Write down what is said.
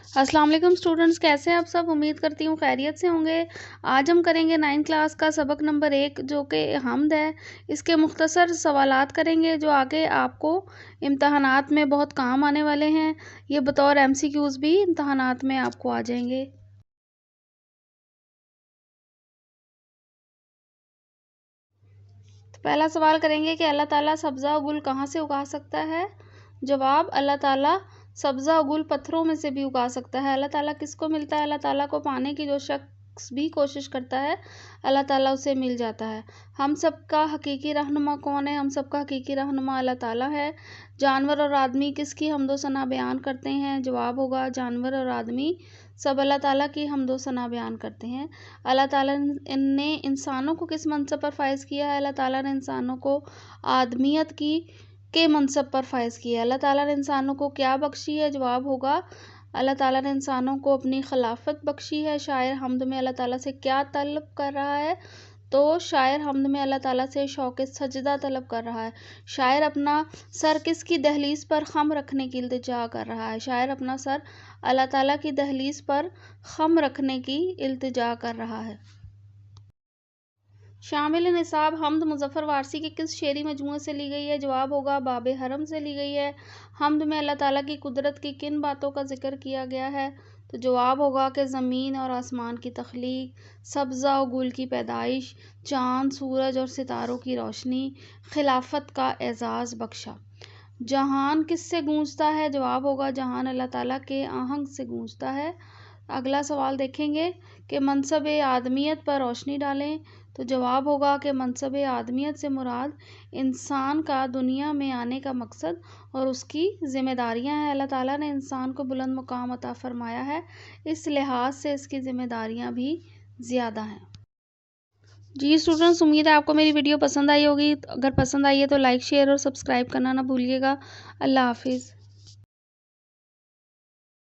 अस्सलाम वालेकुम स्टूडेंट्स, कैसे हैं आप सब। उम्मीद करती हूँ खैरियत से होंगे। आज हम करेंगे 9th क्लास का सबक नंबर 1 जो कि हम्द है। इसके मुख्तसर सवालात करेंगे जो आगे आपको इम्तहानात में बहुत काम आने वाले हैं। ये बतौर एमसीक्यूज़ भी इम्तहानात में आपको आ जाएंगे। तो पहला सवाल करेंगे कि अल्लाह ताला सब्ज़ा और गुल कहाँ से उगा सकता है। जवाब, अल्लाह ताला सब्ज़ा और गुल पत्थरों में से भी उगा सकता है। अल्लाह ताला किसको मिलता है? अल्लाह ताला को पाने की जो शख्स भी कोशिश करता है, अल्लाह ताला उसे मिल जाता है। हम सब का हकीकी रहनुमा कौन है? हम सब का हकीकी रहनुमा अल्लाह ताला है। जानवर और आदमी किसकी हम्दो सना बयान करते हैं? जवाब होगा, जानवर और आदमी सब अल्लाह ताला की हम्दो सना बयान करते हैं। अल्लाह ताला ने इंसानों को किस मनसब पर फाइज किया है? अल्लाह ताला ने इंसानों को आदमियत के मनसब पर फाइज किया है। अल्लाह ताला ने इंसानों को क्या बख्शी है? जवाब होगा, अल्लाह ताला ने इंसानों को अपनी खिलाफत बख्शी है। शायर हम्द में अल्लाह ताला से क्या तलब कर रहा है? तो शायर हम्द में अल्लाह ताला से शौक़ सजदा तलब कर रहा है। शायर अपना सर किसकी दहलीज पर खम रखने की इल्तिजा कर रहा है? शायर अपना सर अल्लाह ताला की दहलीज पर खम रखने की इल्तिजा कर रहा है। शामिल निसाब हम्द मुज़फ़्फ़र वारसी के किस शेरी मजमूए से ली गई है? जवाब होगा, बाबे हरम से ली गई है। हम्द में अल्लाह ताला की कुदरत की किन बातों का जिक्र किया गया है? तो जवाब होगा कि ज़मीन और आसमान की तख्लीक, सब्ज़ा और गुल की पैदाइश, चाँद, सूरज और सितारों की रोशनी, खिलाफत का एजाज़ बख्शा। जहान किससे गूंजता है? जवाब होगा, जहान अल्लाह ताला के आहंग से गूंजता है। अगला सवाल देखेंगे कि मनसब आदमियत पर रोशनी डालें। तो जवाब होगा कि मनसब आदमियत से मुराद इंसान का दुनिया में आने का मकसद और उसकी ज़िम्मेदारियां हैं। अल्लाह ताला ने इंसान को बुलंद मुकाम अता फरमाया है, इस लिहाज से इसकी ज़िम्मेदारियां भी ज़्यादा हैं। जी स्टूडेंट्स, उम्मीद है आपको मेरी वीडियो पसंद आई होगी। अगर पसंद आई है तो लाइक, शेयर और सब्सक्राइब करना ना भूलिएगा। अल्लाह हाफिज़।